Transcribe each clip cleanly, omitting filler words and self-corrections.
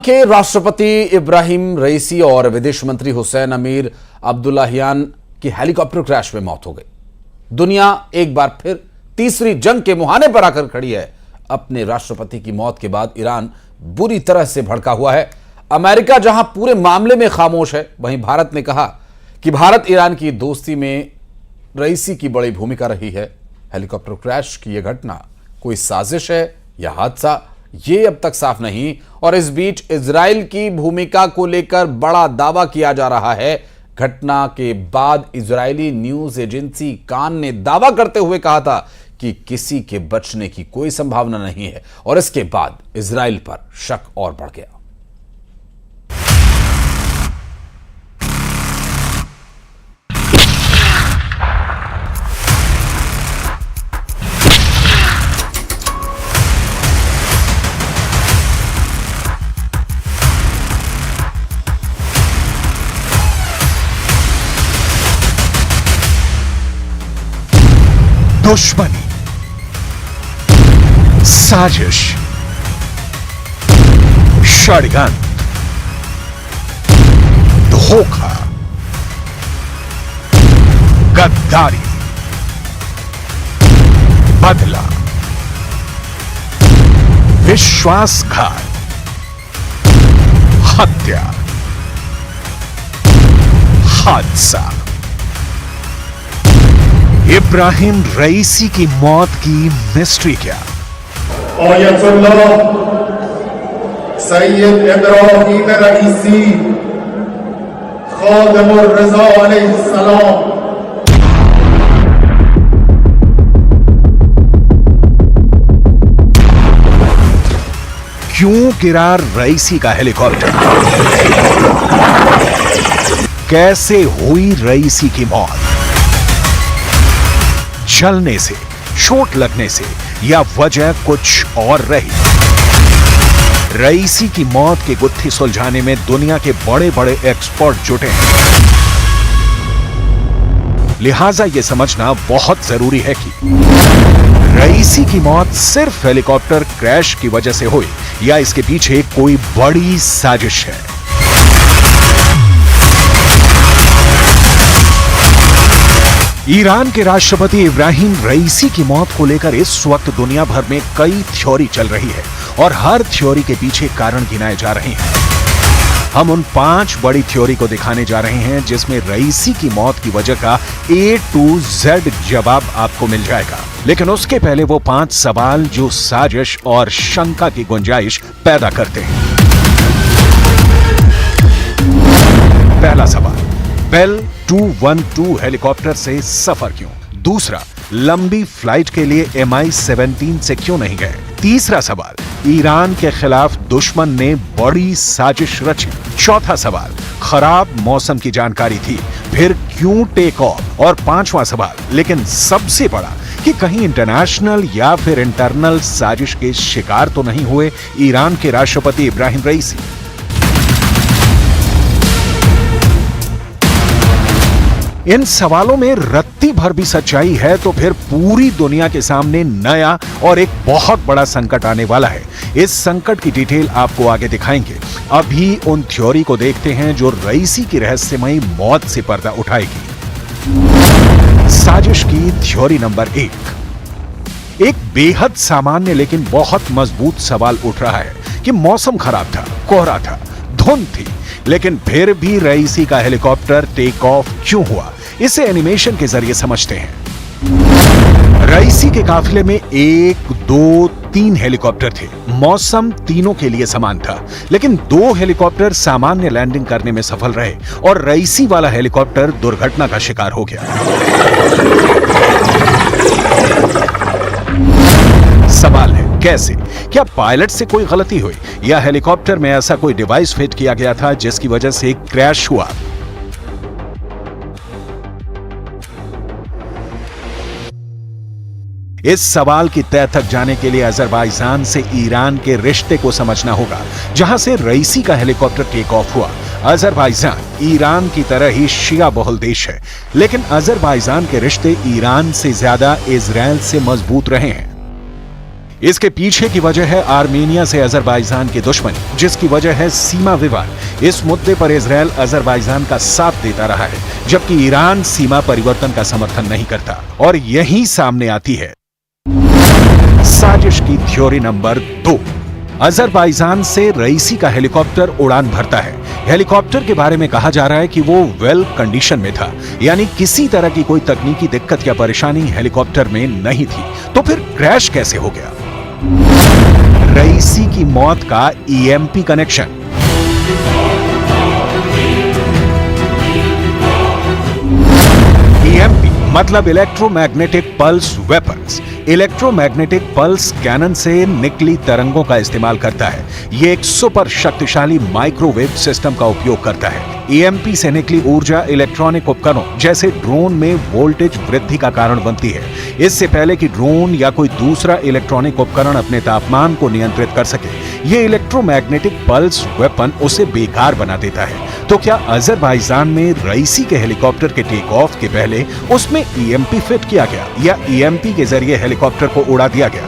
के राष्ट्रपति इब्राहिम रईसी और विदेश मंत्री हुसैन अमीर अब्दुल्लाहियान की हेलीकॉप्टर क्रैश में मौत हो गई। दुनिया एक बार फिर तीसरी जंग के मुहाने पर आकर खड़ी है। अपने राष्ट्रपति की मौत के बाद ईरान बुरी तरह से भड़का हुआ है। अमेरिका जहां पूरे मामले में खामोश है, वहीं भारत ने कहा कि भारत ईरान की दोस्ती में रईसी की बड़ी भूमिका रही है। हेलीकॉप्टर क्रैश की यह घटना कोई साजिश है या हादसा, ये अब तक साफ नहीं। और इस बीच इजराइल की भूमिका को लेकर बड़ा दावा किया जा रहा है। घटना के बाद इजरायली न्यूज एजेंसी कान ने दावा करते हुए कहा था कि किसी के बचने की कोई संभावना नहीं है, और इसके बाद इजराइल पर शक और बढ़ गया। दुश्मनी, साजिश, षड्यंत्र, धोखा, गद्दारी, बदला, विश्वासघात, हत्या, हादसा। इब्राहिम रईसी की मौत की मिस्ट्री क्या? आयतुल्लाह सैयद इब्राहिम रईसी खादिमुर रज़ा अलैहिस्सलाम। क्यों गिरा रईसी का हेलीकॉप्टर? कैसे हुई रईसी की मौत? जलने से, चोट लगने से, या वजह कुछ और रही? रईसी की मौत की गुत्थी सुलझाने में दुनिया के बड़े बड़े एक्सपर्ट जुटे हैं। लिहाजा यह समझना बहुत जरूरी है कि रईसी की मौत सिर्फ हेलीकॉप्टर क्रैश की वजह से हुई या इसके पीछे कोई बड़ी साजिश है। ईरान के राष्ट्रपति इब्राहिम रईसी की मौत को लेकर इस वक्त दुनिया भर में कई थ्योरी चल रही है, और हर थ्योरी के पीछे कारण गिनाए जा रहे हैं। हम उन 5 बड़ी थ्योरी को दिखाने जा रहे हैं जिसमें रईसी की मौत की वजह का A to Z जवाब आपको मिल जाएगा। लेकिन उसके पहले वो 5 सवाल जो साजिश और शंका की गुंजाइश पैदा करते हैं। पहला सवाल, बेल 212 हेलीकॉप्टर से सफर क्यों? दूसरा, लंबी फ्लाइट के लिए MI-17 से क्यों नहीं गए? तीसरा सवाल, ईरान के खिलाफ दुश्मन ने बड़ी साजिश रची। चौथा सवाल, खराब मौसम की जानकारी थी, फिर क्यों टेक ऑफ? और पांचवा सवाल, लेकिन सबसे बड़ा, कि कहीं इंटरनेशनल या फिर इंटरनल साजिश के शिकार तो नहीं हुए ईरान के राष्ट्रपति इब्राहिम रईसी? इन सवालों में रत्ती भर भी सच्चाई है तो फिर पूरी दुनिया के सामने नया और एक बहुत बड़ा संकट आने वाला है। इस संकट की डिटेल आपको आगे दिखाएंगे। अभी उन थ्योरी को देखते हैं जो रईसी की रहस्यमयी मौत से पर्दा उठाएगी। साजिश की थ्योरी नंबर 1। एक बेहद सामान्य लेकिन बहुत मजबूत सवाल उठ रहा है कि मौसम खराब था, कोहरा था, धुंध थी, लेकिन फिर भी रईसी का हेलीकॉप्टर टेक ऑफ क्यों हुआ? इसे एनिमेशन के जरिए समझते हैं। रईसी के काफिले में 1, 2, 3 हेलीकॉप्टर थे। मौसम तीनों के लिए समान था, लेकिन 2 हेलीकॉप्टर सामान्य लैंडिंग करने में सफल रहे और रईसी वाला हेलीकॉप्टर दुर्घटना का शिकार हो गया। सवाल है, कैसे? क्या पायलट से कोई गलती हुई या हेलीकॉप्टर में ऐसा कोई डिवाइस फिट किया गया था जिसकी वजह से क्रैश हुआ? इस सवाल की तह तक जाने के लिए अजरबैजान से ईरान के रिश्ते को समझना होगा, जहां से रईसी का हेलीकॉप्टर टेक ऑफ हुआ। अजरबैजान ईरान की तरह ही शिया बहुल देश है, लेकिन अजरबैजान के रिश्ते ईरान से ज्यादा इजराइल से मजबूत रहे हैं। इसके पीछे की वजह है आर्मेनिया से अजरबैजान की दुश्मनी, जिसकी वजह है सीमा विवाद। इस मुद्दे पर इजरायल अजरबैजान का साथ देता रहा है, जबकि ईरान सीमा परिवर्तन का समर्थन नहीं करता। और यही सामने आती है साजिश की थ्योरी नंबर 2। अजरबैजान से रईसी का हेलीकॉप्टर उड़ान भरता है। हेलीकॉप्टर के बारे में कहा जा रहा है कि वो वेल कंडीशन में था, यानी किसी तरह की कोई तकनीकी दिक्कत या परेशानी हेलीकॉप्टर में नहीं थी। तो फिर क्रैश कैसे हो गया? रईसी की मौत का ईएमपी कनेक्शन। ईएमपी मतलब electromagnetic pulse weapons. Electromagnetic pulse cannon से निकली तरंगों का इस्तेमाल करता है। यह एक सुपर शक्तिशाली माइक्रोवेव सिस्टम का उपयोग करता है। ईएमपी से निकली ऊर्जा इलेक्ट्रॉनिक उपकरणों जैसे ड्रोन में वोल्टेज वृद्धि का कारण बनती है। इससे पहले कि ड्रोन या कोई दूसरा इलेक्ट्रॉनिक उपकरण अपने तापमान को नियंत्रित कर सके, यह इलेक्ट्रोमैग्नेटिक पल्स वेपन उसे बेकार बना देता है। तो क्या अजरबैजान में रईसी के हेलीकॉप्टर के टेक ऑफ के पहले उसमें ईएमपी फिट किया गया या ईएमपी के जरिए हेलीकॉप्टर को उड़ा दिया गया?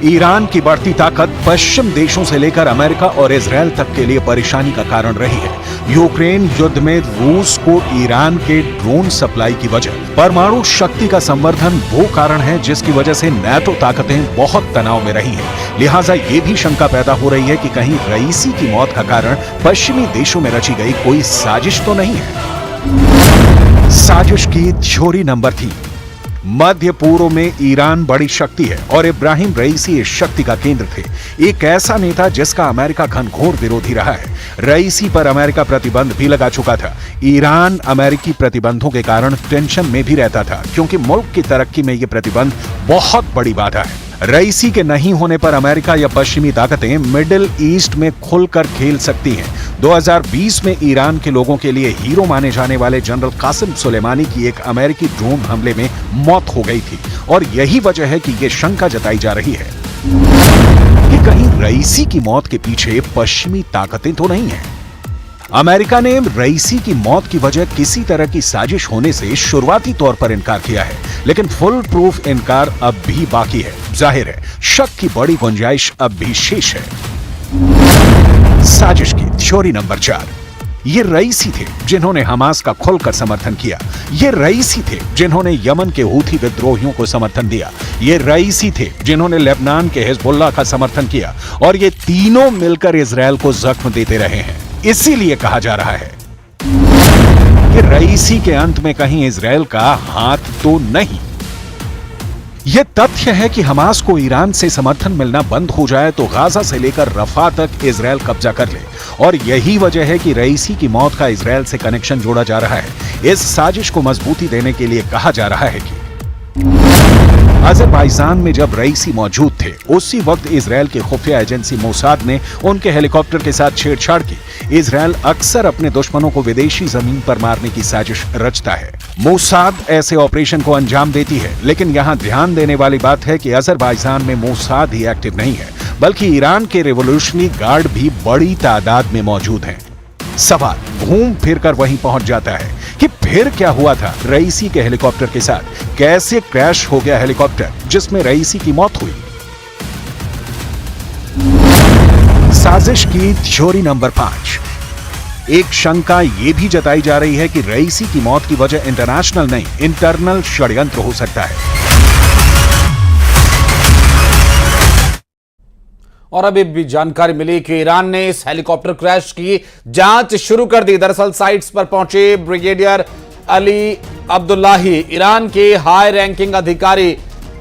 ईरान की बढ़ती ताकत पश्चिम देशों से लेकर अमेरिका और इजरायल तक के लिए परेशानी का कारण रही है। यूक्रेन युद्ध में रूस को ईरान के ड्रोन सप्लाई की वजह, परमाणु शक्ति का संवर्धन वो कारण है जिसकी वजह से नाटो ताकतें बहुत तनाव में रही हैं। लिहाजा ये भी शंका पैदा हो रही है कि कहीं रईसी की मौत का कारण पश्चिमी देशों में रची गई कोई साजिश तो नहीं है। साजिश की थ्योरी नंबर 3। मध्य पूर्व में ईरान बड़ी शक्ति है और इब्राहिम रईसी इस शक्ति का केंद्र थे। एक ऐसा नेता जिसका अमेरिका घनघोर विरोधी रहा है। रईसी पर अमेरिका प्रतिबंध भी लगा चुका था। ईरान अमेरिकी प्रतिबंधों के कारण टेंशन में भी रहता था, क्योंकि मुल्क की तरक्की में ये प्रतिबंध बहुत बड़ी बाधा है। रईसी के नहीं होने पर अमेरिका या पश्चिमी ताकतें मिडिल ईस्ट में खुलकर खेल सकती हैं। 2020 में ईरान के लोगों के लिए हीरो माने जाने वाले जनरल कासिम सुलेमानी की एक अमेरिकी ड्रोन हमले में मौत हो गई थी, और यही वजह है कि यह शंका जताई जा रही है कि कहीं रईसी की मौत के पीछे पश्चिमी ताकतें तो नहीं हैं। अमेरिका ने रईसी की मौत की वजह किसी तरह की साजिश होने से शुरुआती तौर पर इनकार किया है, लेकिन फुल प्रूफ इनकार अब भी बाकी है। जाहिर है शक की बड़ी गुंजाइश अब भी शेष है। साजिश की थ्योरी नंबर 4। ये रईसी थे जिन्होंने हमास का खुलकर समर्थन किया। ये रईसी थे जिन्होंने यमन के हूथी विद्रोहियों को समर्थन दिया। ये रईसी थे जिन्होंने लेबनान के हिजबुल्लाह का समर्थन किया, और ये तीनों मिलकर इजरायल को जख्म देते रहे हैं। इसीलिए कहा जा रहा है कि रईसी के अंत में कहीं इजरायल का हाथ तो नहीं। यह तथ्य है कि हमास को ईरान से समर्थन मिलना बंद हो जाए तो गाजा से लेकर रफा तक इजरायल कब्जा कर ले, और यही वजह है कि रईसी की मौत का इजरायल से कनेक्शन जोड़ा जा रहा है। इस साजिश को मजबूती देने के लिए कहा जा रहा है कि अजरबैजान में जब रईसी मौजूद थे, उसी वक्त इजरायल की खुफिया एजेंसी मोसाद ने उनके हेलीकॉप्टर के साथ छेड़छाड़ की। इजरायल अक्सर अपने दुश्मनों को विदेशी जमीन पर मारने की साजिश रचता है। मोसाद ऐसे ऑपरेशन को अंजाम देती है, लेकिन यहाँ ध्यान देने वाली बात है कि अजरबैजान में मोसाद ही एक्टिव नहीं है, बल्कि ईरान के रिवोल्यूशनरी गार्ड भी बड़ी तादाद में मौजूद हैं। सवाल घूम फिर कर वहीं पहुंच जाता है कि फिर क्या हुआ था रईसी के हेलीकॉप्टर के साथ? कैसे क्रैश हो गया हेलीकॉप्टर जिसमें रईसी की मौत हुई? साजिश की थ्योरी नंबर 5। एक शंका यह भी जताई जा रही है कि रईसी की मौत की वजह इंटरनेशनल नहीं, इंटरनल षड्यंत्र हो सकता है। और अभी भी जानकारी मिली कि ईरान ने इस हेलीकॉप्टर क्रैश की जांच शुरू कर दी। दरअसल साइट्स पर पहुंचे ब्रिगेडियर अली अब्दुल्लाही ईरान के हाई रैंकिंग अधिकारी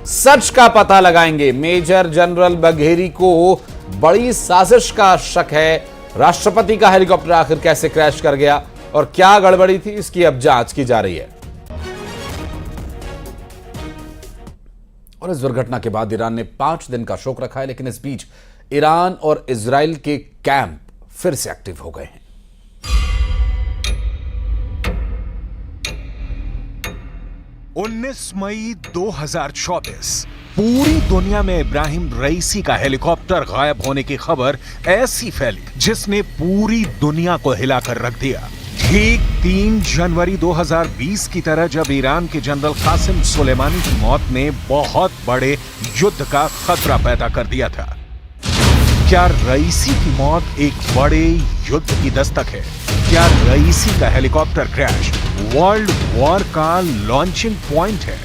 सच का पता लगाएंगे। मेजर जनरल बघेरी को बड़ी साजिश का शक है। राष्ट्रपति का हेलीकॉप्टर आखिर कैसे क्रैश कर गया और क्या गड़बड़ी थी, इसकी अब जांच की जा रही है। और इस दुर्घटना के बाद ईरान ने 5 दिन का शोक रखा है, लेकिन इस बीच ईरान और इजराइल के कैंप फिर से एक्टिव हो गए हैं। 19 मई 2024 पूरी दुनिया में इब्राहिम रईसी का हेलीकॉप्टर गायब होने की खबर ऐसी फैली जिसने पूरी दुनिया को हिलाकर रख दिया। ठीक 3 जनवरी 2020 की तरह जब ईरान के जनरल कासिम सुलेमानी की मौत ने बहुत बड़े युद्ध का खतरा पैदा कर दिया था। क्या रईसी की मौत एक बड़े युद्ध की दस्तक है? क्या रईसी का हेलीकॉप्टर क्रैश वर्ल्ड वॉर का लॉन्चिंग पॉइंट है?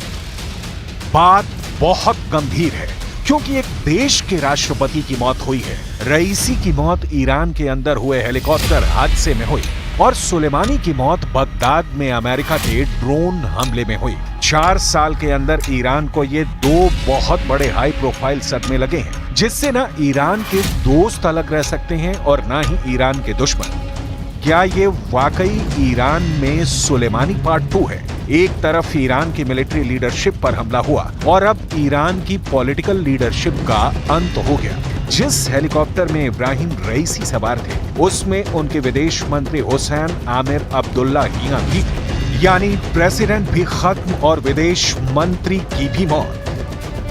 बात बहुत गंभीर है क्योंकि एक देश के राष्ट्रपति की मौत हुई है। रईसी की मौत ईरान के अंदर हुए हेलीकॉप्टर हादसे में हुई और सुलेमानी की मौत बगदाद में अमेरिका के ड्रोन हमले में हुई। 4 साल के अंदर ईरान को ये 2 बहुत बड़े हाई प्रोफाइल सदमे लगे हैं, जिससे ना ईरान के दोस्त अलग रह सकते हैं और ना ही ईरान के दुश्मन। क्या ये वाकई ईरान में सुलेमानी पार्ट 2 है? एक तरफ ईरान की मिलिट्री लीडरशिप पर हमला हुआ और अब ईरान की पॉलिटिकल लीडरशिप का अंत हो गया। जिस हेलीकॉप्टर में इब्राहिम रईसी सवार थे, उसमें उनके विदेश मंत्री हुसैन आमिर अब्दुल्लाहियां भी, यानी प्रेसिडेंट भी खत्म और विदेश मंत्री की भी मौत।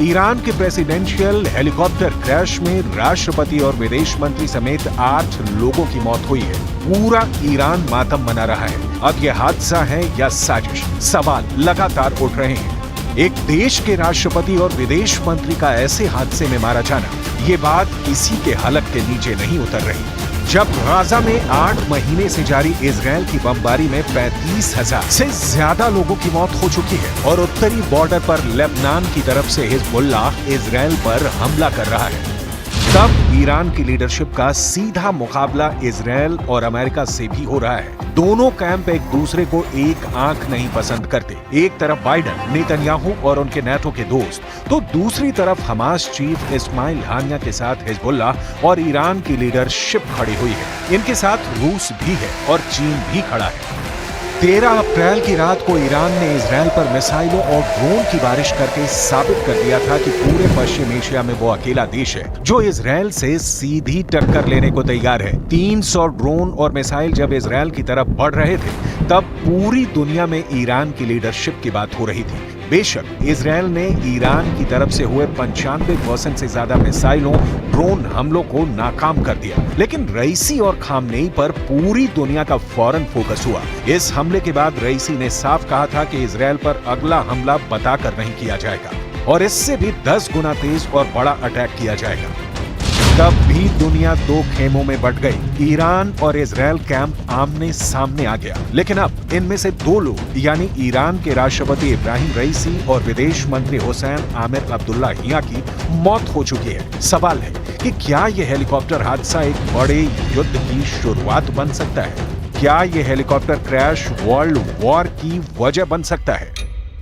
ईरान के प्रेसिडेंशियल हेलीकॉप्टर क्रैश में राष्ट्रपति और विदेश मंत्री समेत 8 लोगों की मौत हुई है। पूरा ईरान मातम मना रहा है। अब यह हादसा है या साजिश? सवाल लगातार उठ रहे हैं। एक देश के राष्ट्रपति और विदेश मंत्री का ऐसे हादसे में मारा जाना, ये बात किसी के हलक के नीचे नहीं उतर रही। जब गाजा में 8 महीने से जारी इजराइल की बमबारी में 35,000 से ज्यादा लोगों की मौत हो चुकी है और उत्तरी बॉर्डर पर लेबनान की तरफ से हिजबुल्लाह इजराइल पर हमला कर रहा है, तब ईरान की लीडरशिप का सीधा मुकाबला इजराइल और अमेरिका से भी हो रहा है। दोनों कैंप एक दूसरे को एक आंख नहीं पसंद करते। एक तरफ बाइडन, नेतन्याहू और उनके नाटो के दोस्त, तो दूसरी तरफ हमास चीफ इस्माइल हानिया के साथ हिजबुल्लाह और ईरान की लीडरशिप खड़ी हुई है। इनके साथ रूस भी है और चीन भी खड़ा है। 13 अप्रैल की रात को ईरान ने इजराइल पर मिसाइलों और ड्रोन की बारिश करके साबित कर दिया था कि पूरे पश्चिम एशिया में वो अकेला देश है जो इजराइल से सीधी टक्कर लेने को तैयार है। 300 ड्रोन और मिसाइल जब इजराइल की तरफ बढ़ रहे थे, तब पूरी दुनिया में ईरान की लीडरशिप की बात हो रही थी। बेशक इजराइल ने ईरान की तरफ से हुए 95% से ज्यादा मिसाइलों, ड्रोन हमलों को नाकाम कर दिया, लेकिन रईसी और खामनेई पर पूरी दुनिया का फौरन फोकस हुआ। इस हमले के बाद रईसी ने साफ कहा था कि इजराइल पर अगला हमला बताकर नहीं किया जाएगा और इससे भी 10 गुना तेज और बड़ा अटैक किया जाएगा। तब भी दुनिया 2 खेमों में बंट गई। ईरान और इजराइल कैंप आमने सामने आ गया, लेकिन अब इनमें से 2 लोग, यानी ईरान के राष्ट्रपति इब्राहिम रईसी और विदेश मंत्री हुसैन आमिर अब्दुल्लाहियां की मौत हो चुकी है। सवाल है कि क्या यह हेलीकॉप्टर हादसा एक बड़े युद्ध की शुरुआत बन सकता है? क्या यह हेलीकॉप्टर क्रैश वर्ल्ड वॉर की वजह बन सकता है?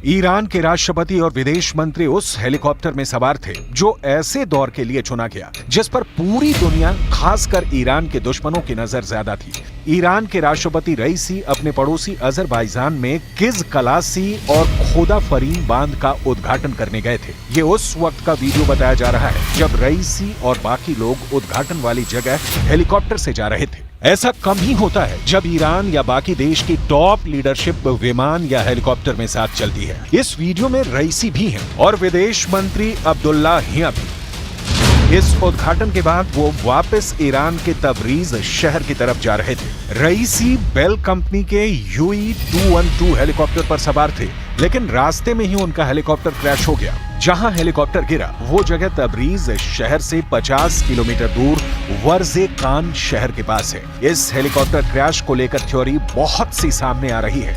ईरान के राष्ट्रपति और विदेश मंत्री उस हेलीकॉप्टर में सवार थे जो ऐसे दौर के लिए चुना गया जिस पर पूरी दुनिया, खासकर ईरान के दुश्मनों की नजर ज्यादा थी। ईरान के राष्ट्रपति रईसी अपने पड़ोसी अजरबैजान में किज कलासी और खोदा फरीन बांध का उद्घाटन करने गए थे। ये उस वक्त का वीडियो बताया जा रहा है जब रईसी और बाकी लोग उद्घाटन वाली जगह हेलीकॉप्टर से जा रहे थे। ऐसा कम ही होता है जब ईरान या बाकी देश की टॉप लीडरशिप विमान या हेलीकॉप्टर में साथ चलती है। इस वीडियो में रईसी भी हैं और विदेश मंत्री अब्दुल्लाहियां भी। इस उद्घाटन के बाद वो वापस ईरान के तबरीज शहर की तरफ जा रहे थे। रईसी बेल कंपनी के UE-212 हेलीकॉप्टर पर सवार थे, लेकिन रास्ते में ही उनका हेलीकॉप्टर क्रैश हो गया। जहां हेलीकॉप्टर गिरा वो जगह तबरीज शहर से 50 किलोमीटर दूर वर्जे कान शहर के पास है। इस हेलीकॉप्टर क्रैश को लेकर थ्योरी बहुत सी सामने आ रही है।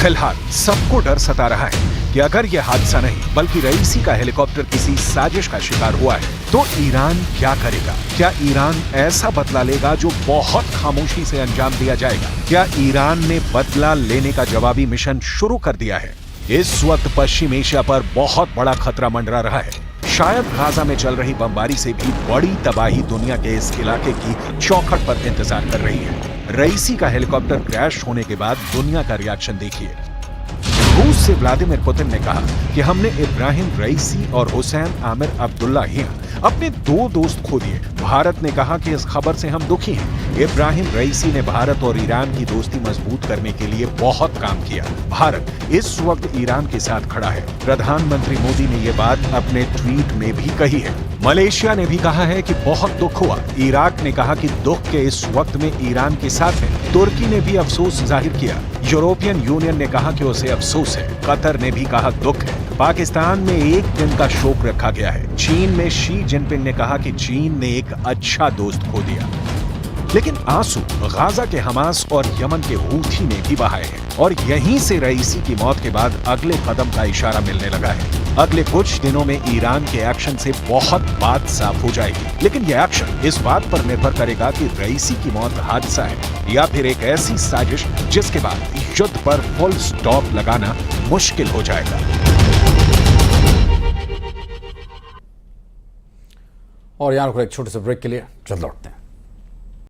फिलहाल सबको डर सता रहा है कि अगर यह हादसा नहीं बल्कि रईसी का हेलीकॉप्टर किसी साजिश का शिकार हुआ है तो ईरान क्या करेगा? क्या ईरान ऐसा बदला लेगा जो बहुत खामोशी से अंजाम दिया जाएगा? क्या ईरान ने बदला लेने का जवाबी मिशन शुरू कर दिया है? इस वक्त पश्चिम एशिया पर बहुत बड़ा खतरा मंडरा रहा है। शायद गाजा में चल रही बमबारी से भी बड़ी तबाही दुनिया के इस इलाके की चौखट पर इंतजार कर रही है। रईसी का हेलीकॉप्टर क्रैश होने के बाद दुनिया का रिएक्शन देखिए। रूस से व्लादिमीर पुतिन ने कहा कि हमने इब्राहिम रईसी और हुसैन आमिर अब्दुल्लाहियां अपने 2 दोस्त खो दिए। भारत ने कहा कि इस खबर से हम दुखी हैं। इब्राहिम रईसी ने भारत और ईरान की दोस्ती मजबूत करने के लिए बहुत काम किया। भारत इस वक्त ईरान के साथ खड़ा है। प्रधानमंत्री मोदी ने ये बात अपने ट्वीट में भी कही है। मलेशिया ने भी कहा है कि बहुत दुख हुआ। इराक ने कहा कि दुख के इस वक्त में ईरान के साथ है। तुर्की ने भी अफसोस जाहिर किया। यूरोपियन यूनियन ने कहा कि उसे अफसोस है। कतर ने भी कहा दुख है। पाकिस्तान में 1 दिन का शोक रखा गया है। चीन में शी जिनपिंग ने कहा कि चीन ने एक अच्छा दोस्त खो दिया। लेकिन आंसू गाजा के हमास और यमन के हूथी ने भी बहाए हैं और यहीं से रईसी की मौत के बाद अगले कदम का इशारा मिलने लगा है। अगले कुछ दिनों में ईरान के एक्शन से बहुत बात साफ हो जाएगी, लेकिन यह एक्शन इस बात पर निर्भर करेगा कि रईसी की मौत हादसा है या फिर एक ऐसी साजिश जिसके बाद युद्ध पर फुल स्टॉप लगाना मुश्किल हो जाएगा। और यहां रुक एक छोटे से ब्रेक के लिए जल्द लौटते हैं।